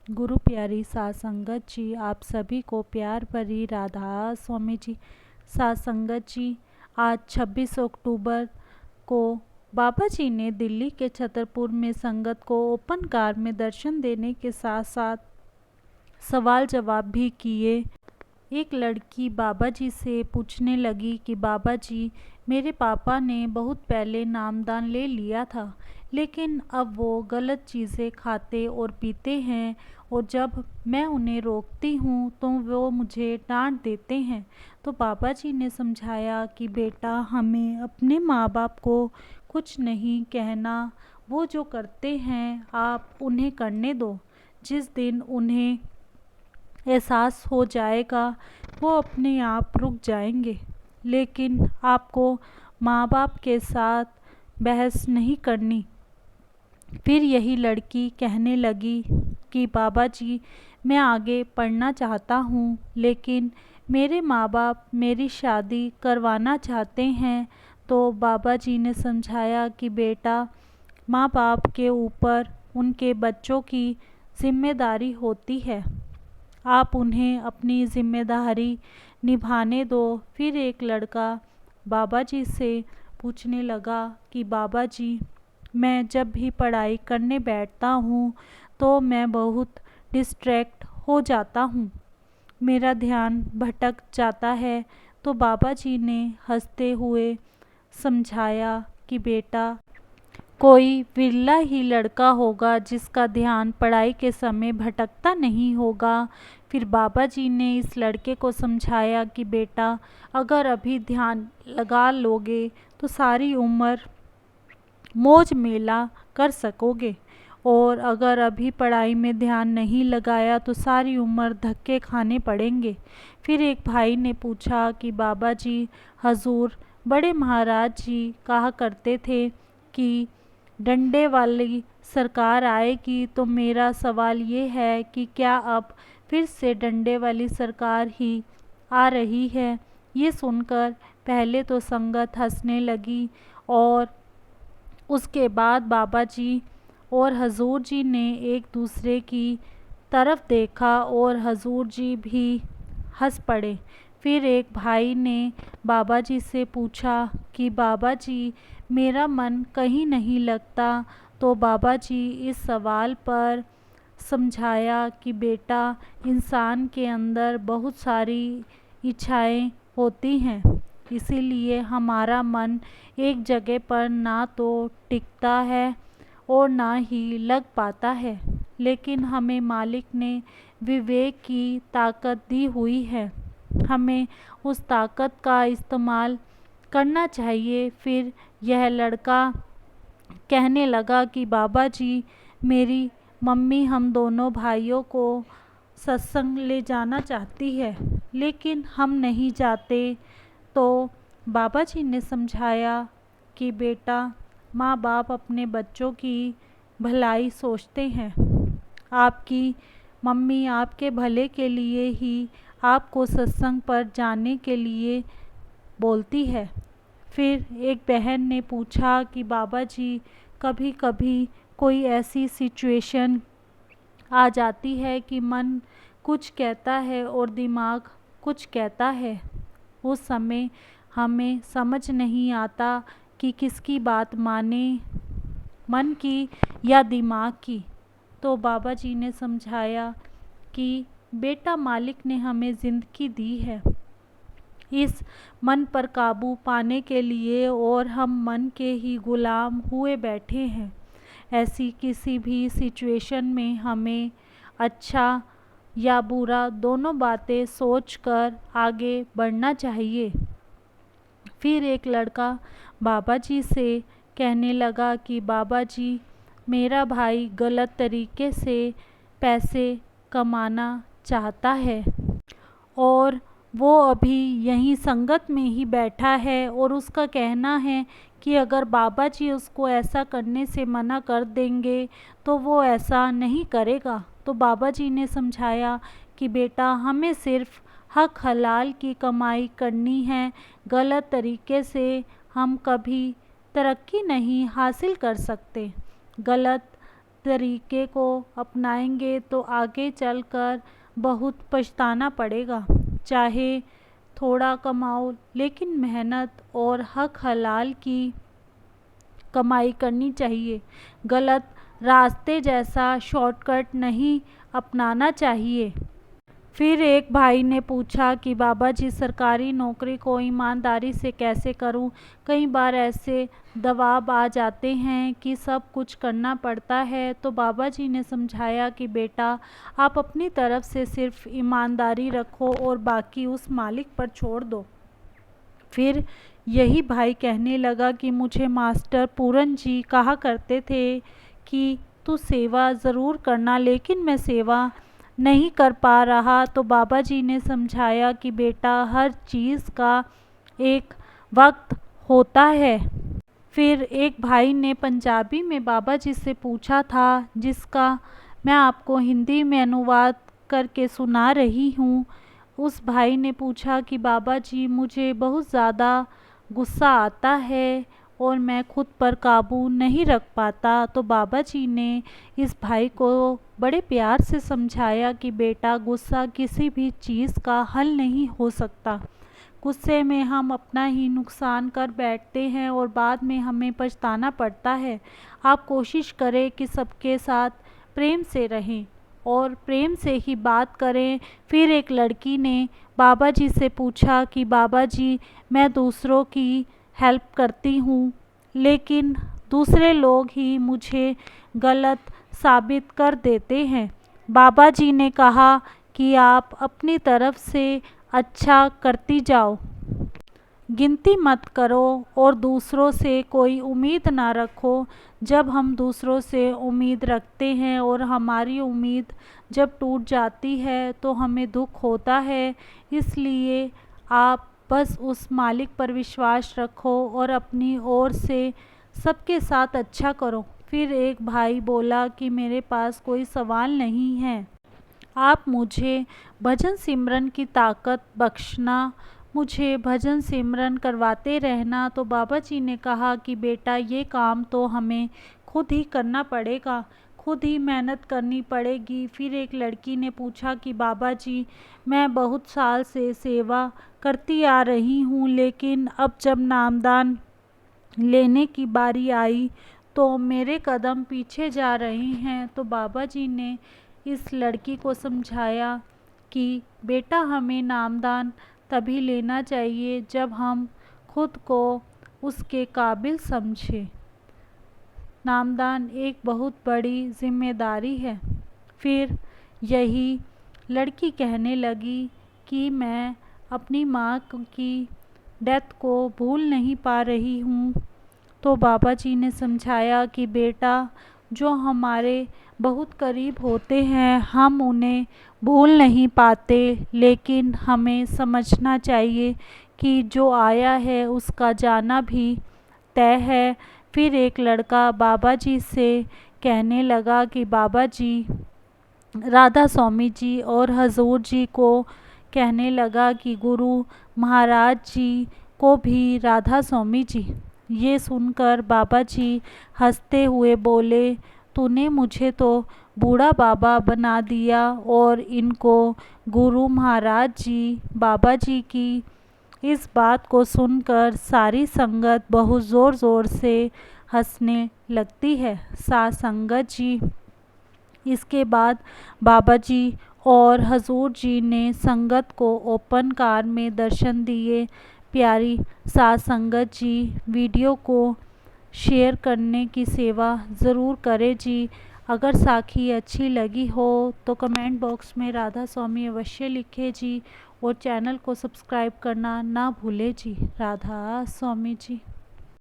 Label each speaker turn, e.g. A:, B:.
A: गुरु प्यारी सात संगत जी, आप सभी को प्यार भरी राधा स्वामी जी। सात संगत जी, आज 26 अक्टूबर को बाबा जी ने दिल्ली के छतरपुर में संगत को ओपन कार में दर्शन देने के साथ साथ सवाल जवाब भी किए। एक लड़की बाबा जी से पूछने लगी कि बाबा जी, मेरे पापा ने बहुत पहले नामदान ले लिया था, लेकिन अब वो गलत चीज़ें खाते और पीते हैं और जब मैं उन्हें रोकती हूँ तो वो मुझे डांट देते हैं। तो बाबा जी ने समझाया कि बेटा, हमें अपने माँ बाप को कुछ नहीं कहना, वो जो करते हैं आप उन्हें करने दो। जिस दिन उन्हें एहसास हो जाएगा वो अपने आप रुक जाएंगे, लेकिन आपको माँ बाप के साथ बहस नहीं करनी। फिर यही लड़की कहने लगी कि बाबा जी, मैं आगे पढ़ना चाहता हूँ, लेकिन मेरे माँ बाप मेरी शादी करवाना चाहते हैं। तो बाबा जी ने समझाया कि बेटा, माँ बाप के ऊपर उनके बच्चों की जिम्मेदारी होती है, आप उन्हें अपनी जिम्मेदारी निभाने दो। फिर एक लड़का बाबा जी से पूछने लगा कि बाबा जी, मैं जब भी पढ़ाई करने बैठता हूँ तो मैं बहुत डिस्ट्रैक्ट हो जाता हूँ, मेरा ध्यान भटक जाता है। तो बाबा जी ने हंसते हुए समझाया कि बेटा, कोई विरला ही लड़का होगा जिसका ध्यान पढ़ाई के समय भटकता नहीं होगा। फिर बाबा जी ने इस लड़के को समझाया कि बेटा, अगर अभी ध्यान लगा लोगे तो सारी उम्र मौज मेला कर सकोगे, और अगर अभी पढ़ाई में ध्यान नहीं लगाया तो सारी उम्र धक्के खाने पड़ेंगे। फिर एक भाई ने पूछा कि बाबा जी, हजूर, बड़े महाराज जी कहा करते थे कि डंडे वाली सरकार आएगी, तो मेरा सवाल ये है कि क्या अब फिर से डंडे वाली सरकार ही आ रही है। ये सुनकर पहले तो संगत हंसने लगी और उसके बाद बाबा जी और हजूर जी ने एक दूसरे की तरफ देखा और हजूर जी भी हंस पड़े। फिर एक भाई ने बाबा जी से पूछा कि बाबा जी, मेरा मन कहीं नहीं लगता। तो बाबा जी इस सवाल पर समझाया कि बेटा, इंसान के अंदर बहुत सारी इच्छाएं होती हैं, इसीलिए हमारा मन एक जगह पर ना तो टिकता है और ना ही लग पाता है, लेकिन हमें मालिक ने विवेक की ताकत दी हुई है, हमें उस ताकत का इस्तेमाल करना चाहिए। फिर यह लड़का कहने लगा कि बाबा जी, मेरी मम्मी हम दोनों भाइयों को सत्संग ले जाना चाहती है, लेकिन हम नहीं जाते। तो बाबा जी ने समझाया कि बेटा, माँ बाप अपने बच्चों की भलाई सोचते हैं, आपकी मम्मी आपके भले के लिए ही आपको सत्संग पर जाने के लिए बोलती है। फिर एक बहन ने पूछा कि बाबा जी, कभी कभी कोई ऐसी सिचुएशन आ जाती है कि मन कुछ कहता है और दिमाग कुछ कहता है, उस समय हमें समझ नहीं आता कि किसकी बात माने, मन की या दिमाग की। तो बाबा जी ने समझाया कि बेटा, मालिक ने हमें ज़िंदगी दी है इस मन पर काबू पाने के लिए, और हम मन के ही गुलाम हुए बैठे हैं। ऐसी किसी भी सिचुएशन में हमें अच्छा या बुरा दोनों बातें सोचकर आगे बढ़ना चाहिए। फिर एक लड़का बाबा जी से कहने लगा कि बाबा जी, मेरा भाई गलत तरीके से पैसे कमाना चाहता है और वो अभी यहीं संगत में ही बैठा है, और उसका कहना है कि अगर बाबा जी उसको ऐसा करने से मना कर देंगे तो वो ऐसा नहीं करेगा। तो बाबा जी ने समझाया कि बेटा, हमें सिर्फ हक हलाल की कमाई करनी है, गलत तरीके से हम कभी तरक्की नहीं हासिल कर सकते। गलत तरीके को अपनाएंगे तो आगे चलकर बहुत पछताना पड़ेगा। चाहे थोड़ा कमाओ, लेकिन मेहनत और हक हलाल की कमाई करनी चाहिए। गलत रास्ते जैसा शॉर्टकट नहीं अपनाना चाहिए। फिर एक भाई ने पूछा कि बाबा जी, सरकारी नौकरी को ईमानदारी से कैसे करूं? कई बार ऐसे दबाव आ जाते हैं कि सब कुछ करना पड़ता है। तो बाबा जी ने समझाया कि बेटा, आप अपनी तरफ से सिर्फ ईमानदारी रखो और बाकी उस मालिक पर छोड़ दो। फिर यही भाई कहने लगा कि मुझे मास्टर पूरन जी कहा करते थे कि तू सेवा ज़रूर करना, लेकिन मैं सेवा नहीं कर पा रहा। तो बाबा जी ने समझाया कि बेटा, हर चीज़ का एक वक्त होता है। फिर एक भाई ने पंजाबी में बाबा जी से पूछा था, जिसका मैं आपको हिंदी में अनुवाद करके सुना रही हूँ। उस भाई ने पूछा कि बाबा जी, मुझे बहुत ज़्यादा गुस्सा आता है और मैं खुद पर काबू नहीं रख पाता। तो बाबा जी ने इस भाई को बड़े प्यार से समझाया कि बेटा, गुस्सा किसी भी चीज़ का हल नहीं हो सकता। गुस्से में हम अपना ही नुकसान कर बैठते हैं और बाद में हमें पछताना पड़ता है। आप कोशिश करें कि सबके साथ प्रेम से रहें और प्रेम से ही बात करें। फिर एक लड़की ने बाबा जी से पूछा कि बाबा जी, मैं दूसरों की हेल्प करती हूँ, लेकिन दूसरे लोग ही मुझे गलत साबित कर देते हैं। बाबा जी ने कहा कि आप अपनी तरफ से अच्छा करती जाओ, गिनती मत करो और दूसरों से कोई उम्मीद ना रखो। जब हम दूसरों से उम्मीद रखते हैं और हमारी उम्मीद जब टूट जाती है तो हमें दुख होता है। इसलिए आप बस उस मालिक पर विश्वास रखो और अपनी ओर से सबके साथ अच्छा करो। फिर एक भाई बोला कि मेरे पास कोई सवाल नहीं है, आप मुझे भजन सिमरन की ताकत बख्शना, मुझे भजन सिमरन करवाते रहना। तो बाबा जी ने कहा कि बेटा, ये काम तो हमें खुद ही करना पड़ेगा, खुद ही मेहनत करनी पड़ेगी। फिर एक लड़की ने पूछा कि बाबा जी, मैं बहुत साल से सेवा करती आ रही हूँ, लेकिन अब जब नामदान लेने की बारी आई तो मेरे कदम पीछे जा रहे हैं। तो बाबा जी ने इस लड़की को समझाया कि बेटा, हमें नामदान तभी लेना चाहिए जब हम खुद को उसके काबिल समझें। नामदान एक बहुत बड़ी जिम्मेदारी है। फिर यही लड़की कहने लगी कि मैं अपनी माँ की डेथ को भूल नहीं पा रही हूँ। तो बाबा जी ने समझाया कि बेटा, जो हमारे बहुत करीब होते हैं हम उन्हें भूल नहीं पाते, लेकिन हमें समझना चाहिए कि जो आया है उसका जाना भी तय है। फिर एक लड़का बाबा जी से कहने लगा कि बाबा जी, राधा स्वामी जी और हजूर जी को कहने लगा कि गुरु महाराज जी को भी राधा स्वामी जी। ये सुनकर बाबा जी हंसते हुए बोले, तूने मुझे तो बूढ़ा बाबा बना दिया और इनको गुरु महाराज जी बाबा जी की। इस बात को सुनकर सारी संगत बहुत ज़ोर ज़ोर से हंसने लगती है। साथ संगत जी, इसके बाद बाबा जी और हजूर जी ने संगत को ओपन कार में दर्शन दिए। प्यारी साथ संगत जी, वीडियो को शेयर करने की सेवा ज़रूर करें जी। अगर साखी अच्छी लगी हो तो कमेंट बॉक्स में राधा स्वामी अवश्य लिखें जी और चैनल को सब्सक्राइब करना ना भूलें जी। राधा स्वामी जी।